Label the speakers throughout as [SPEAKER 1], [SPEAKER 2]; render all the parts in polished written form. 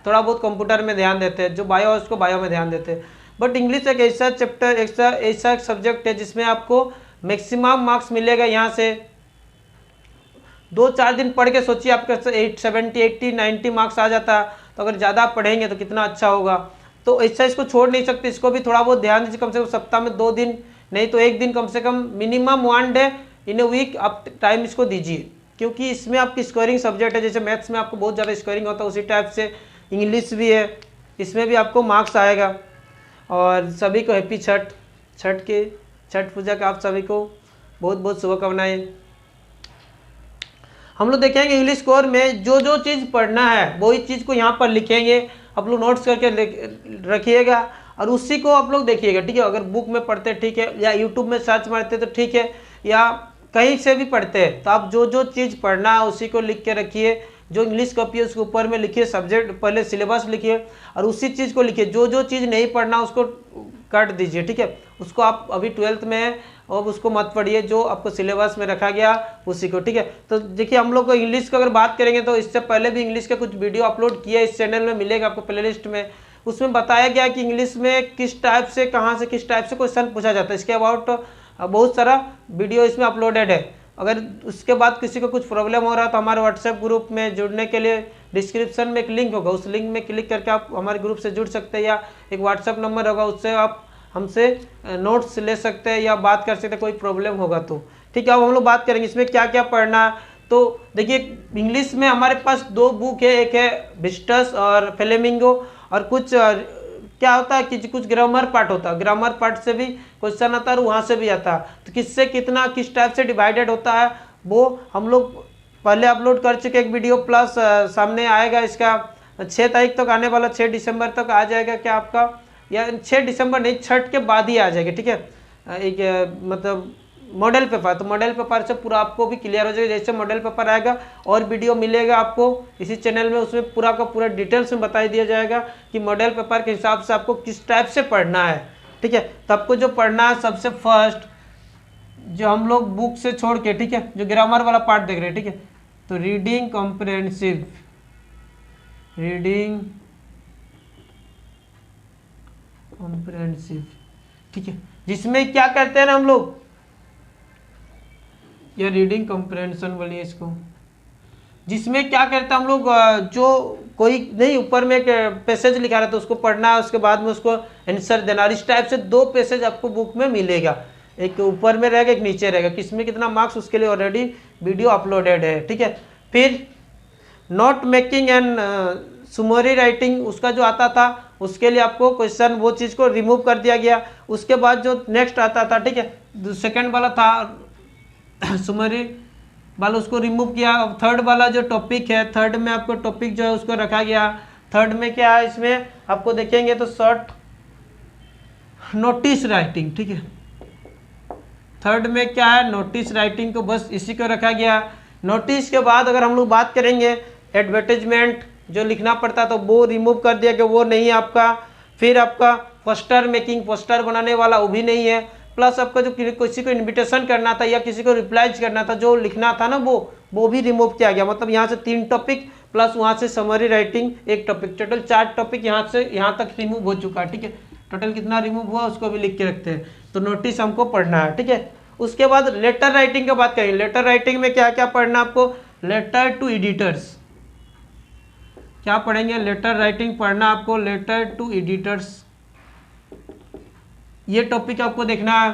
[SPEAKER 1] थोड़ा बहुत कंप्यूटर में ध्यान देते हैं, जो बायो है उसको बायो में ध्यान देते हैं। बट इंग्लिश एक ऐसा चैप्टर, ऐसा सब्जेक्ट है जिसमें आपको मैक्सिमम मार्क्स मिलेगा। यहाँ से 2-4 दिन पढ़ के सोचिए आपके 70, 80, 90 मार्क्स आ जाता, तो अगर ज़्यादा पढ़ेंगे तो कितना अच्छा होगा। तो ऐसा इसको छोड़ नहीं सकते, इसको भी थोड़ा बहुत ध्यान दीजिए। कम से कम सप्ताह में 2 दिन नहीं तो 1 दिन, कम से कम minimum 1 day in a week आप टाइम इसको दीजिए, क्योंकि इसमें आपकी स्कोरिंग सब्जेक्ट है। जैसे मैथ्स में आपको बहुत ज़्यादा स्कोरिंग होता है, उसी टाइप से इंग्लिश भी है, इसमें भी आपको मार्क्स आएगा। और सभी को हैप्पी छठ पूजा का आप सभी को बहुत बहुत शुभकामनाएं। हम लोग देखेंगे इंग्लिश कोर में जो जो चीज़ पढ़ना है वही चीज़ को यहाँ पर लिखेंगे, आप लोग नोट्स करके रखिएगा और उसी को आप लोग देखिएगा, ठीक है। अगर बुक में पढ़ते ठीक है, या यूट्यूब में सर्च मारते तो ठीक है, या कहीं से भी पढ़ते हैं, तो आप जो जो चीज़ पढ़ना है उसी को लिख के रखिए। जो इंग्लिश कॉपी है उसके ऊपर में लिखिए, सब्जेक्ट पहले सिलेबस लिखिए और उसी चीज़ को लिखिए। जो जो चीज़ नहीं पढ़ना उसको काट दीजिए, ठीक है। उसको आप अभी 12th में है और उसको मत पढ़िए, जो आपको सिलेबस में रखा गया उसी को, ठीक है। तो देखिए हम लोग को इंग्लिश को अगर बात करेंगे तो इससे पहले भी इंग्लिश का कुछ वीडियो अपलोड किया इस चैनल में, मिलेगा आपको प्लेलिस्ट में। उसमें बताया गया कि इंग्लिश में किस टाइप से, कहाँ से किस टाइप से क्वेश्चन पूछा जाता है, इसके अबाउट बहुत सारा वीडियो इसमें अपलोडेड है। अगर उसके बाद किसी को कुछ प्रॉब्लम हो रहा है तो हमारे व्हाट्सएप ग्रुप में जुड़ने के लिए डिस्क्रिप्शन में एक लिंक होगा, उस लिंक में क्लिक करके आप हमारे ग्रुप से जुड़ सकते हैं, या एक व्हाट्सएप नंबर होगा उससे आप हमसे नोट्स ले सकते हैं या बात कर सकते हैं, कोई प्रॉब्लम होगा तो, ठीक है। अब हम लोग बात करेंगे इसमें क्या क्या पढ़ना है। तो देखिए इंग्लिश में हमारे पास 2 बुक है, एक है विस्टस और फ्लेमिंगो, और कुछ क्या होता है कि कुछ ग्रामर पार्ट होता है, ग्रामर पार्ट से भी क्वेश्चन आता है और वहाँ से भी आता है। तो किससे कितना किस टाइप से डिवाइडेड होता है वो हम लोग पहले अपलोड कर चुके एक वीडियो, प्लस सामने आएगा इसका 6 तारीख तक आने वाला, 6 दिसंबर तक आ जाएगा क्या आपका, या 6 दिसंबर नहीं, छठ के बाद ही आ जाएगा, ठीक है। एक मतलब मॉडल पेपर, तो मॉडल पेपर से पूरा आपको भी क्लियर हो जाएगा। जैसे मॉडल पेपर आएगा और वीडियो मिलेगा आपको इसी चैनल में, उसमें पूरा का पूरा डिटेल्स में बता दिया जाएगा कि मॉडल पेपर के हिसाब से आपको किस टाइप से पढ़ना है, ठीक है। तो आपको जो पढ़ना है सबसे फर्स्ट, जो हम लोग बुक से छोड़ के, ठीक है, जो ग्रामर वाला पार्ट देख रहे हैं, ठीक है, तो रीडिंग कॉम्प्रिहेंसिव, रीडिंग कॉम्प्रिहेंसिव, ठीक है, जिसमें क्या करते हैं ना हम लोग, या रीडिंग कॉम्प्रिहेंशन बोलिए इसको, जिसमें क्या करते हैं हम लोग, जो कोई नहीं ऊपर में एक पैसेज लिखा रहता है उसको पढ़ना है, उसके बाद में उसको आंसर देना। इस टाइप से 2 पैसेज आपको बुक में मिलेगा, एक ऊपर में रहेगा एक नीचे रहेगा, किसमें कितना मार्क्स उसके लिए ऑलरेडी वीडियो अपलोडेड है, ठीक है। फिर नोट मेकिंग एंड सुमरी राइटिंग, उसका जो आता था उसके लिए आपको क्वेश्चन वो चीज़ को रिमूव कर दिया गया। उसके बाद जो नेक्स्ट आता था, ठीक है, सेकंड वाला था सुमरी वाला, उसको रिमूव किया। अब थर्ड वाला जो टॉपिक है, थर्ड में आपको टॉपिक जो है उसको रखा गया। थर्ड में क्या है, इसमें आपको देखेंगे तो शॉर्ट नोटिस राइटिंग, ठीक है। थर्ड में क्या है, नोटिस राइटिंग को बस इसी को रखा गया। नोटिस के बाद अगर हम लोग बात करेंगे एडवर्टाइजमेंट जो लिखना पड़ता तो वो रिमूव कर दिया कि वो नहीं है आपका। फिर आपका पोस्टर मेकिंग, पोस्टर बनाने वाला वो भी नहीं है। प्लस आपका जो किसी को इनविटेशन करना था या किसी को रिप्लाई करना था जो लिखना था ना वो भी रिमूव किया गया। मतलब यहाँ से 3 टॉपिक प्लस वहाँ से summary writing 1 topic, total 4 topic यहाँ से यहाँ तक रिमूव हो चुका है, ठीक है। टोटल कितना रिमूव हुआ उसको भी लिख के रखते हैं, तो नोटिस हमको पढ़ना है, ठीक है। उसके बाद लेटर राइटिंग की बात करेंगे। लेटर राइटिंग में क्या क्या पढ़ना आपको, लेटर टू एडिटर्स, क्या पढ़ेंगे, लेटर राइटिंग पढ़ना आपको, लेटर टू एडिटर्स, ये टॉपिक आपको देखना है,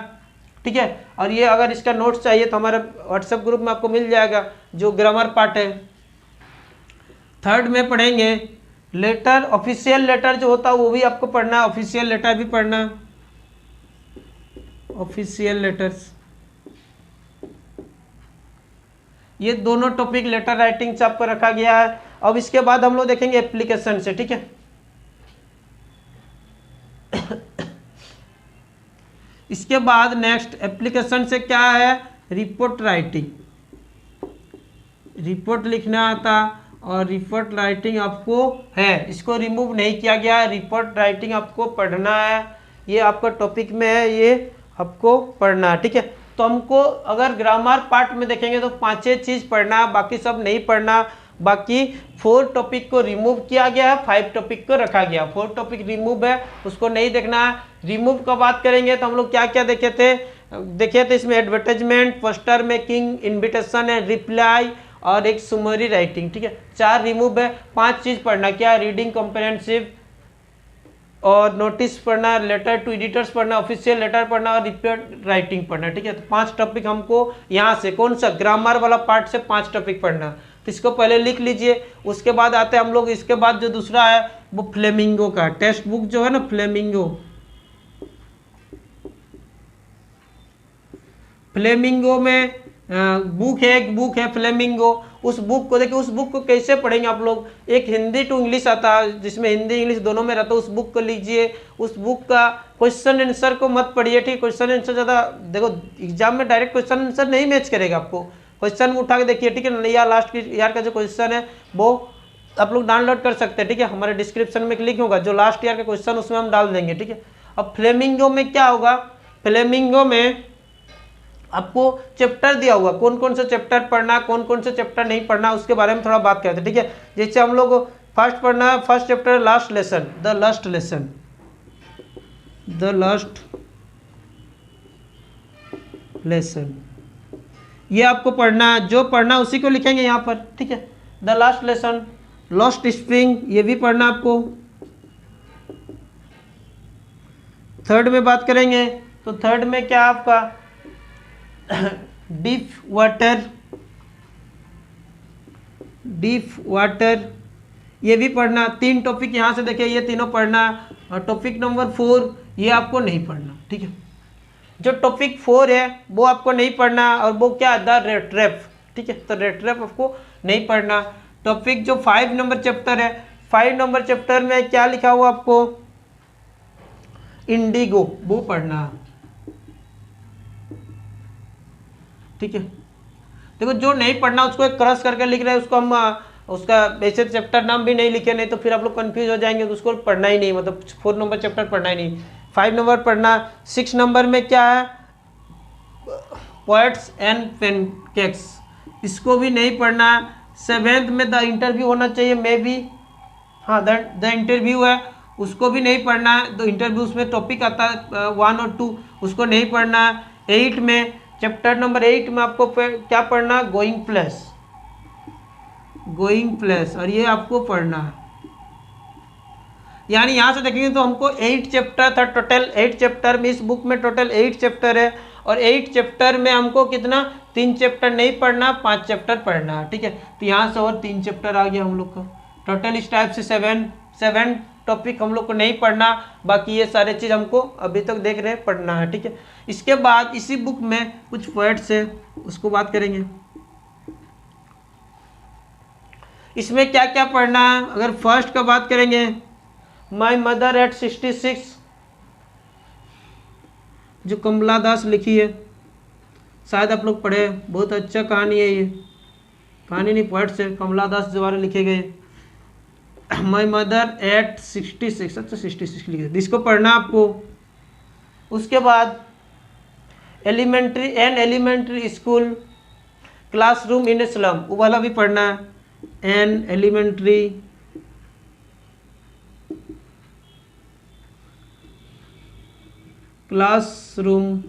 [SPEAKER 1] ठीक है। और ये अगर इसका नोट्स चाहिए तो हमारे व्हाट्सएप ग्रुप में आपको मिल जाएगा जो ग्रामर पार्ट है। थर्ड में पढ़ेंगे लेटर, ऑफिशियल लेटर जो होता है वो भी आपको पढ़ना, ऑफिशियल लेटर भी पढ़ना, ऑफिशियल लेटर्स, ये दोनों टॉपिक लेटर राइटिंग से आपको रखा गया है। अब इसके बाद हम लोग देखेंगे एप्लीकेशन से, ठीक है। इसके बाद नेक्स्ट एप्लीकेशन से क्या है, रिपोर्ट राइटिंग, रिपोर्ट लिखना आता और रिपोर्ट राइटिंग आपको है, इसको रिमूव नहीं किया गया है। रिपोर्ट राइटिंग आपको पढ़ना है, ये आपका टॉपिक में है, ये आपको पढ़ना है, ठीक है। तो हमको अगर ग्रामर पार्ट में देखेंगे तो 5 चीज़ पढ़ना, बाकी सब नहीं पढ़ना। बाकी 4 टॉपिक को रिमूव किया गया है, 5 टॉपिक को रखा गया। 4 टॉपिक रिमूव है, उसको नहीं देखना है। रिमूव का बात करेंगे तो हम लोग क्या क्या देखे थे इसमें advertisement, poster making, invitation and reply और एक सुमरी राइटिंग। ठीक है, 4 रिमूव है। 5 चीज पढ़ना, क्या? रीडिंग कॉम्प्रिहेंसिव और नोटिस पढ़ना, लेटर टू एडिटर्स पढ़ना, ऑफिशियल लेटर पढ़ना और रिपोर्ट राइटिंग पढ़ना। ठीक है, तो 5 टॉपिक हमको यहाँ से, कौन सा? ग्रामर वाला पार्ट से 5 टॉपिक पढ़ना, तो इसको पहले लिख लीजिए। उसके बाद आते हैं हम लोग, इसके बाद जो दूसरा है वो फ्लेमिंगो का टेक्स्ट बुक जो है ना, फ्लेमिंगो में बुक है, एक बुक है फ्लेमिंगो। उस बुक को देखिए, उस बुक को कैसे पढ़ेंगे आप लोग? एक हिंदी टू इंग्लिश आता है जिसमें हिंदी इंग्लिश दोनों में रहता है, उस बुक को लीजिए। उस बुक का क्वेश्चन आंसर को मत पढ़िए। ठीक, क्वेश्चन आंसर ज़्यादा देखो, एग्जाम में डायरेक्ट क्वेश्चन आंसर नहीं मैच करेगा आपको। क्वेश्चन उठा के देखिए, ठीक है, या लास्ट की ईयर का जो क्वेश्चन है वो आप लोग डाउनलोड कर सकते हैं। ठीक है, हमारे डिस्क्रिप्शन में लिंक होगा, जो लास्ट ईयर का क्वेश्चन उसमें हम डाल देंगे। ठीक है, अब फ्लेमिंगो में क्या होगा? फ्लेमिंगो में आपको चैप्टर दिया हुआ, कौन कौन से चैप्टर पढ़ना, कौन कौन से चैप्टर नहीं पढ़ना, उसके बारे में थोड़ा बात करते हैं। ठीक है, जैसे हम लोग फर्स्ट पढ़ना है, first chapter last lesson, the last lesson, ये आपको पढ़ना है। जो पढ़ना उसी को लिखेंगे यहाँ पर। ठीक है, the last lesson, lost spring, ये भी पढ़ना आपको। थर्ड में बात करेंगे तो थर्ड में क्या आपका डीप वाटर, ये भी पढ़ना। 3 टॉपिक यहाँ से देखिए, ये तीनों पढ़ना। और टॉपिक नंबर 4 ये आपको नहीं पढ़ना। ठीक है, जो टॉपिक 4 है वो आपको नहीं पढ़ना, और वो क्या है? The rate rap. ठीक है, तो रेट रैप आपको नहीं पढ़ना। टॉपिक जो 5 नंबर चैप्टर है, 5 नंबर चैप्टर में क्या लिखा हुआ आपको? इंडिगो, वो पढ़ना। ठीक है, देखो जो नहीं पढ़ना उसको एक क्रॉस करके लिख रहे हैं, उसको हम उसका वैसे चैप्टर नाम भी नहीं लिखे, नहीं तो फिर आप लोग कंफ्यूज हो जाएंगे, तो उसको पढ़ना ही नहीं, मतलब 4 नंबर चैप्टर पढ़ना ही नहीं। 5 नंबर पढ़ना। 6 नंबर में क्या है? पोएट्स एंड पेनकेक्स, इसको भी नहीं पढ़ना। 7th में द इंटरव्यू होना चाहिए, मे बी, हाँ द इंटरव्यू है, उसको भी नहीं पढ़ना है। तो इंटरव्यू उसमें टॉपिक आता है 1 और 2, उसको नहीं पढ़ना। 8 में, चैप्टर नंबर 8 में आपको क्या पढ़ना? गोइंग प्लेस, और ये आपको पढ़ना है। यानी यहाँ से देखेंगे तो हमको 8 चैप्टर था टोटल। 8 चैप्टर में, इस बुक में टोटल 8 चैप्टर है, और 8 चैप्टर में हमको कितना? 3 चैप्टर नहीं पढ़ना, 5 चैप्टर पढ़ना है। ठीक है, तो यहाँ से और 3 चैप्टर आ गया हम लोग का। टोटल इस टाइप से 7 टॉपिक हम लोग को नहीं पढ़ना, बाकी ये सारे चीज़ हमको अभी तक देख रहे हैं पढ़ना है। ठीक है, इसके बाद इसी बुक में कुछ पोएट्स है, उसको बात करेंगे। इसमें क्या क्या पढ़ना है? अगर फर्स्ट का बात करेंगे, माई मदर एट 66, जो कमला दास लिखी है, शायद आप लोग पढ़े, बहुत अच्छा कहानी है ये। कहानी नहीं, पोएट्स है, कमला दास द्वारा लिखे गए। माई मदर एट 66, अच्छा 66 लिखे, इसको पढ़ना आपको। उसके बाद elementary school classroom in a slum, वो वाला भी पढ़ना है। An elementary classroom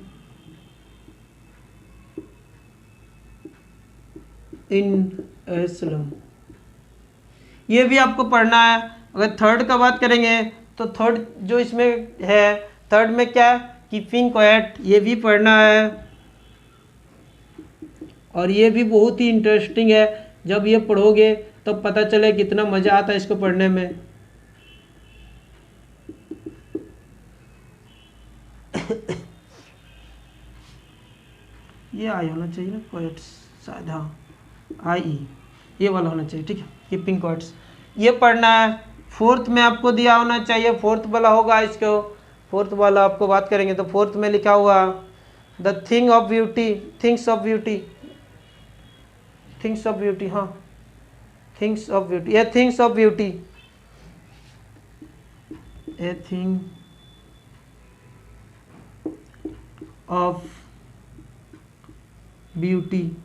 [SPEAKER 1] in a slum, ये भी आपको पढ़ना है। अगर थर्ड का बात करेंगे तो थर्ड जो इसमें है, थर्ड में क्या है? कीपिंग क्वाइट, ये भी पढ़ना है। और ये भी बहुत ही इंटरेस्टिंग है, जब ये पढ़ोगे तो पता चले कितना मज़ा आता है इसको पढ़ने में। ये आई होना चाहिए ना, क्वाइट्स शायद, हाँ आई, ये वाला होना चाहिए। ठीक है, कीपिंग क्वाइट्स, ये पढ़ना है। 4th में आपको दिया होना चाहिए, 4th वाला होगा इसको। 4th वाला आपको बात करेंगे तो 4th में लिखा हुआ द थिंग्स ऑफ ब्यूटी, हाँ things of beauty, A things of beauty, a thing of beauty,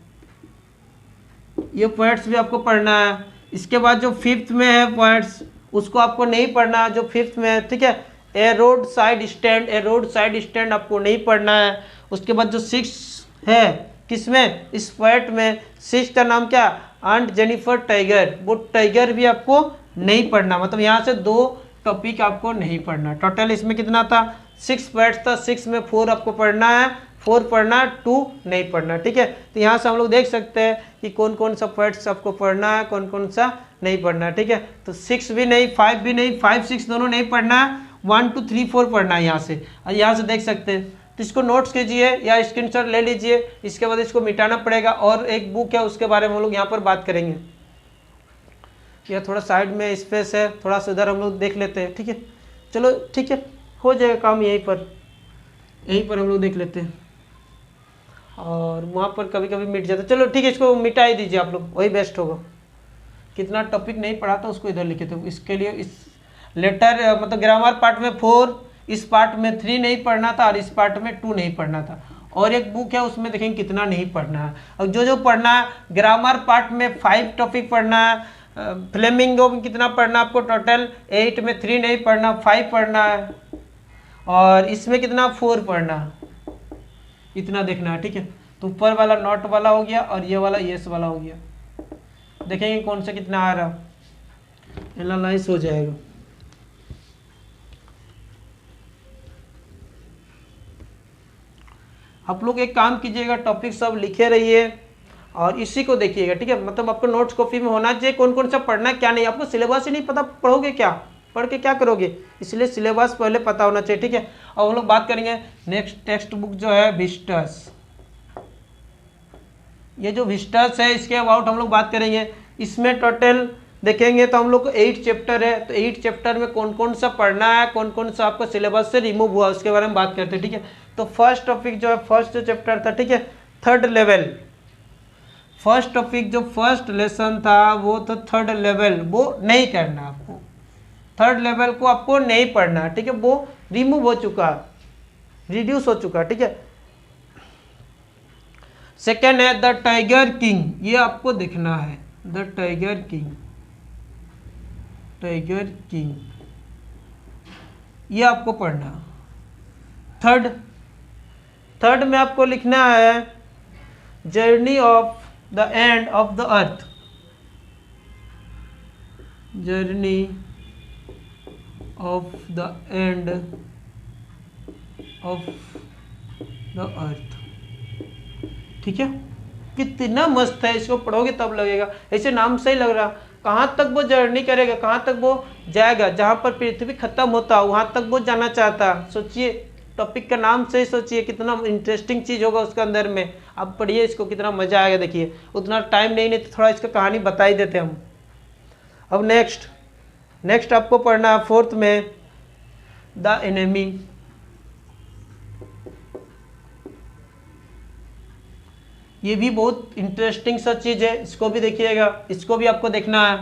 [SPEAKER 1] ये पोएट्स भी आपको पढ़ना है। इसके बाद जो फिफ्थ में है पॉइंट्स उसको आपको नहीं पढ़ना, जो फिफ्थ में है, ठीक है। ए रोड साइड स्टैंड, ए रोड साइड स्टैंड आपको नहीं पढ़ना है। उसके बाद जो सिक्स है किसमें, इस पोएट में, सिक्स का नाम क्या, आंट जेनिफर टाइगर, वो टाइगर भी आपको नहीं पढ़ना। मतलब यहाँ से 2 टॉपिक आपको नहीं पढ़ना। टोटल इसमें कितना था, 6 पोएट्स था, 6 में 4 आपको पढ़ना है, 4 पढ़ना, 2 नहीं पढ़ना, ठीक है। तो यहाँ से हम लोग देख सकते हैं कि कौन कौन सा पोएट्स आपको पढ़ना है, कौन कौन सा नहीं पढ़ना है, ठीक है। तो 6 भी नहीं, 5 भी नहीं, 5 6 दोनों नहीं पढ़ना है, 1 2 3 4 पढ़ना है यहाँ से। और यहाँ से देख सकते हैं, तो इसको नोट्स कीजिए या स्क्रीनशॉट ले लीजिए। इसके बाद इसको मिटाना पड़ेगा, और एक बुक है उसके बारे में हम लोग यहाँ पर बात करेंगे। यह थोड़ा साइड में स्पेस है, थोड़ा सा उधर हम लोग देख लेते हैं, ठीक है। चलो ठीक है, हो जाएगा काम यहीं पर हम लोग देख लेते हैं, और वहाँ पर कभी कभी मिट जाता है। चलो ठीक है, इसको मिटा ही दीजिए आप लोग, वही बेस्ट होगा। कितना टॉपिक नहीं पढ़ा था उसको इधर लिखे थे। इसके लिए इस लेटर मतलब ग्रामर पार्ट में 4, इस पार्ट में 3 नहीं पढ़ना था, और इस पार्ट में 2 नहीं पढ़ना था। और एक बुक है उसमें देखेंगे कितना नहीं पढ़ना है। और जो पढ़ना है, ग्रामर पार्ट में 5 टॉपिक पढ़ना है, फ्लेमिंगो में कितना पढ़ना आपको, टोटल 8 में 3 नहीं पढ़ना, 5 पढ़ना है, और इसमें कितना 4 पढ़ना, इतना देखना है, ठीक है। तो ऊपर वाला नॉट वाला हो गया, और ये वाला यस वाला हो गया। देखेंगे कौन सा कितना आ रहा, एनालाइज हो जाएगा। आप लोग एक काम कीजिएगा, टॉपिक सब लिखे रहिए और इसी को देखिएगा, ठीक है। मतलब आपको नोट्स कॉपी में होना चाहिए कौन कौन सा पढ़ना है क्या नहीं। आपको सिलेबस ही नहीं पता, पढ़ोगे क्या, पढ़ के क्या करोगे, इसलिए सिलेबस पहले पता होना चाहिए, ठीक है। और हम लोग बात करेंगे नेक्स्ट टेक्स्ट बुक जो है विस्टस। ये जो विस्टस है इसके अबाउट हम लोग बात करेंगे। इसमें टोटल देखेंगे तो हम लोग को 8 चैप्टर है। तो 8 चैप्टर में कौन कौन सा पढ़ना है, कौन कौन सा आपका सिलेबस से रिमूव हुआ, उसके बारे में बात करते हैं, ठीक है। तो फर्स्ट टॉपिक जो है, फर्स्ट जो चैप्टर था, ठीक है, थर्ड लेवल। फर्स्ट टॉपिक जो फर्स्ट लेसन था वो तो थर्ड लेवल, वो नहीं करना आपको। थर्ड लेवल को आपको नहीं पढ़ना, ठीक है, वो रिमूव हो चुका, रिड्यूस हो चुका, ठीक है। सेकेंड है द टाइगर किंग, ये आपको देखना है, the tiger king, tiger king, ये आपको पढ़ना। थर्ड में आपको लिखना है journey of the end of the earth, journey of the end of the earth, ठीक है। कितना मस्त है, इसको पढ़ोगे तब लगेगा, ऐसे नाम से ही लग रहा। कहाँ तक वो जर्नी करेगा, कहाँ तक वो जाएगा, जहाँ पर पृथ्वी खत्म होता वहाँ तक वो जाना चाहता। सोचिए, टॉपिक का नाम से ही सोचिए कितना इंटरेस्टिंग चीज़ होगा उसके अंदर में। आप पढ़िए इसको, कितना मज़ा आएगा। देखिए उतना टाइम नहीं तो थोड़ा इसका कहानी बता ही देते हम। अब नेक्स्ट आपको पढ़ना है फोर्थ में द एनिमी। ये भी बहुत इंटरेस्टिंग सा चीज़ है, इसको भी देखिएगा, इसको भी आपको देखना है।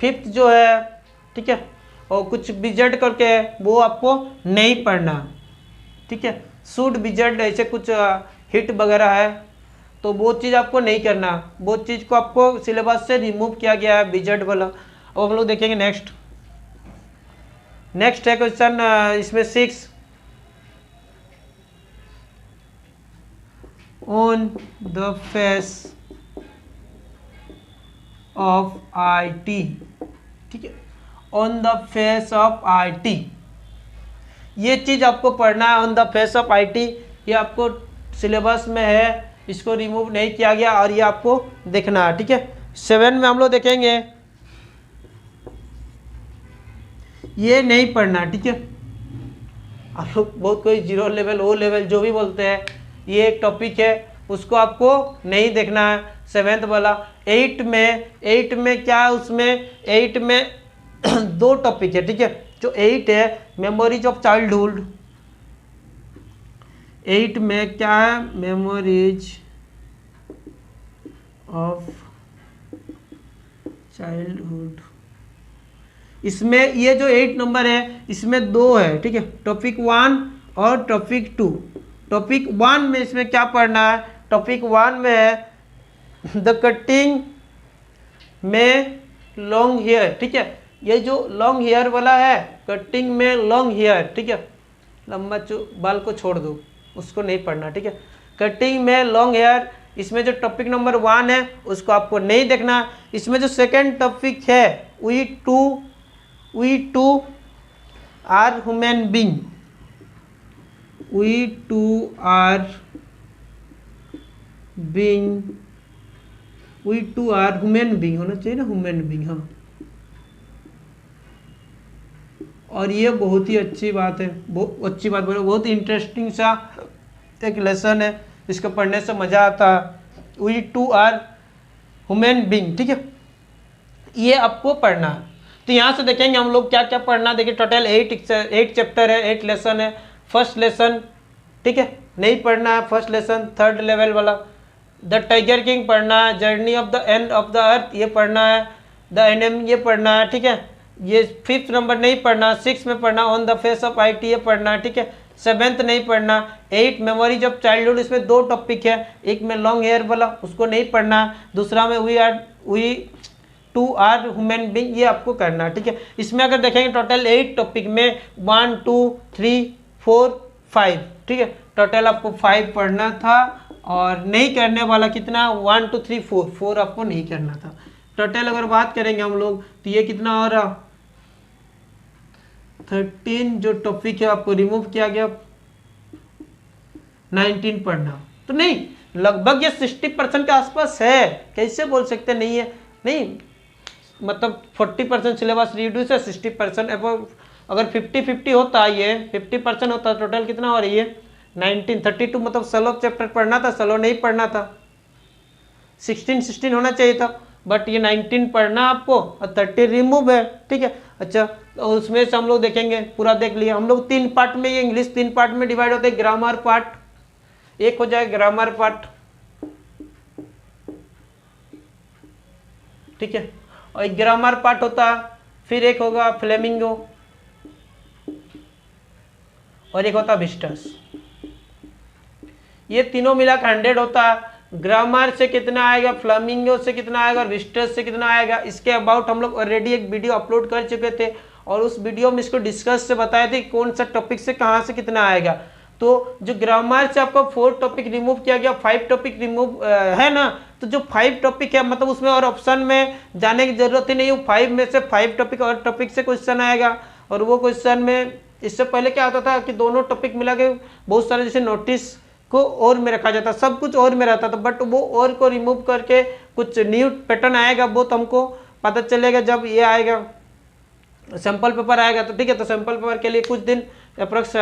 [SPEAKER 1] फिफ्थ जो है, ठीक है, और कुछ बिजट करके है वो आपको नहीं पढ़ना, ठीक है। सूट बिजट ऐसे कुछ हिट वगैरह है, तो वो चीज़ आपको नहीं करना, वो चीज़ को आपको सिलेबस से रिमूव किया गया है, बिजट वाला। अब हम लोग देखेंगे नेक्स्ट है क्वेश्चन, इसमें 6 on the face of IT, ठीक है, on the face of IT, ये चीज़ आपको पढ़ना है। On the face of IT ये आपको सिलेबस में है, इसको रिमूव नहीं किया गया, और ये आपको देखना है, ठीक है। 7 में हम लोग देखेंगे, ये नहीं पढ़ना, ठीक है। आप लोग बहुत कोई 0 लेवल, O लेवल जो भी बोलते हैं, ये एक टॉपिक है, उसको आपको नहीं देखना है, 7th वाला। 8 में क्या है, उसमें 8 में 2 टॉपिक है, ठीक है। जो 8 है मेमोरीज ऑफ चाइल्डहुड, 8 में क्या है, मेमोरीज ऑफ चाइल्डहुड। इसमें ये जो 8 नंबर है इसमें 2 है, ठीक है, टॉपिक 1 और टॉपिक 2। टॉपिक 1 में इसमें क्या पढ़ना है, टॉपिक 1 में है द कटिंग में लॉन्ग हेयर, ठीक है। ये जो लॉन्ग हेयर वाला है, कटिंग में लॉन्ग हेयर, ठीक है, लंबा बाल को छोड़ दो, उसको नहीं पढ़ना, ठीक है। कटिंग में लॉन्ग हेयर, इसमें जो टॉपिक नंबर 1 है उसको आपको नहीं देखना। इसमें जो सेकंड टॉपिक है, we too are human being, we too are being, we too are human being होना चाहिए ना, ह्यूमन बीइंग, हाँ। और ये बहुत ही अच्छी बात है, बहुत अच्छी बात बोलो, बहुत इंटरेस्टिंग सा एक लेसन है, इसको पढ़ने से मज़ा आता है। We too are human being, ठीक है, ये आपको पढ़ना है। तो यहाँ से देखेंगे हम लोग क्या क्या पढ़ना। देखिए टोटल 8 चैप्टर है, 8 लेसन है। फर्स्ट लेसन, ठीक है, नहीं पढ़ना है फर्स्ट लेसन, 3rd लेवल वाला। द टाइगर किंग पढ़ना है, journey of the end of the earth ये पढ़ना है, द एनिमी ये पढ़ना है, ठीक है। ये 5th नंबर नहीं पढ़ना, 6 में पढ़ना, on the face of IT ये पढ़ना है, ठीक है। 7th नहीं पढ़ना। 8 मेमोरीज ऑफ चाइल्डहुड, इसमें 2 टॉपिक है, एक में लॉन्ग हेयर वाला उसको नहीं पढ़ना, दूसरा में we too are human being ये आपको करना है, ठीक है। इसमें अगर देखेंगे टोटल 8 टॉपिक में 1 2 3 4 5, ठीक है, टोटल आपको 5 पढ़ना था। और नहीं करने वाला कितना, 1 2 3 4 आपको नहीं करना था। टोटल अगर बात करेंगे हम लोग तो ये कितना हो रहा, 13 जो टॉपिक है आपको रिमूव किया गया, 19 पढ़ना। तो नहीं, लगभग ये 60% के आसपास है, कैसे बोल सकते नहीं है, नहीं मतलब 40% सिलेबस रिड्यूस है, 60% अगर 50-50 होता, ये 50% होता, टोटल कितना हो रही है 19, 32 मतलब 16 चैप्टर पढ़ना था, 16 नहीं पढ़ना था, 16 होना चाहिए था, बट ये 19 पढ़ना आपको और 30 रिमूव है, ठीक है। अच्छा, तो उसमें से हम लोग देखेंगे, पूरा देख लिया हम लोग। 3 पार्ट में, ये इंग्लिश 3 पार्ट में डिवाइड होता है। ग्रामर पार्ट एक हो जाए, ग्रामर पार्ट, ठीक है, और एक ग्रामर पार्ट होता, फिर एक होगा फ्लेमिंगो और एक होता विस्टर्स। ये तीनों मिला 100 होता है। ग्रामर से कितना आएगा, फ्लेमिंगो से कितना आएगा और विस्टर्स से कितना आएगा, इसके अबाउट हम लोग ऑलरेडी एक वीडियो अपलोड कर चुके थे और उस वीडियो में इसको डिस्कस से बताए थे कौन सा टॉपिक से कहाँ से कितना आएगा। तो जो ग्रामर से आपको 4 टॉपिक रिमूव किया गया, 5 टॉपिक रिमूव है ना, तो जो 5 टॉपिक है मतलब उसमें और ऑप्शन में जाने की जरूरत ही नहीं, 5 में से 5 टॉपिक और टॉपिक से क्वेश्चन आएगा। और वो क्वेश्चन में इससे पहले क्या होता था कि दोनों टॉपिक मिला के बहुत सारे जैसे नोटिस को और में रखा जाता, सब कुछ और में रहता था, बट वो और को रिमूव करके कुछ न्यू पैटर्न आएगा, वो तो हमको पता चलेगा जब ये आएगा सैम्पल पेपर आएगा। तो ठीक है, तो सैम्पल पेपर के लिए कुछ दिन अप्रोक्स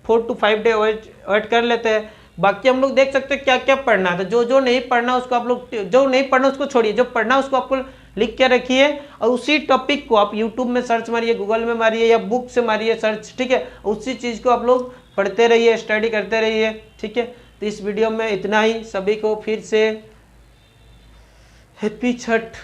[SPEAKER 1] 4 to 5 डे वेट कर लेते हैं। बाकी हम लोग देख सकते हैं क्या क्या पढ़ना है। तो जो नहीं पढ़ना उसको आप लोग, जो नहीं पढ़ना उसको छोड़िए, जो पढ़ना उसको आपको लिख के रखिए और उसी टॉपिक को आप यूट्यूब में सर्च मारिए, गूगल में मारिए या बुक से मारिए सर्च, ठीक है, उसी चीज़ को आप लोग पढ़ते रहिए, स्टडी करते रहिए, ठीक है। तो इस वीडियो में इतना ही। सभी को फिर से हैप्पी छठ।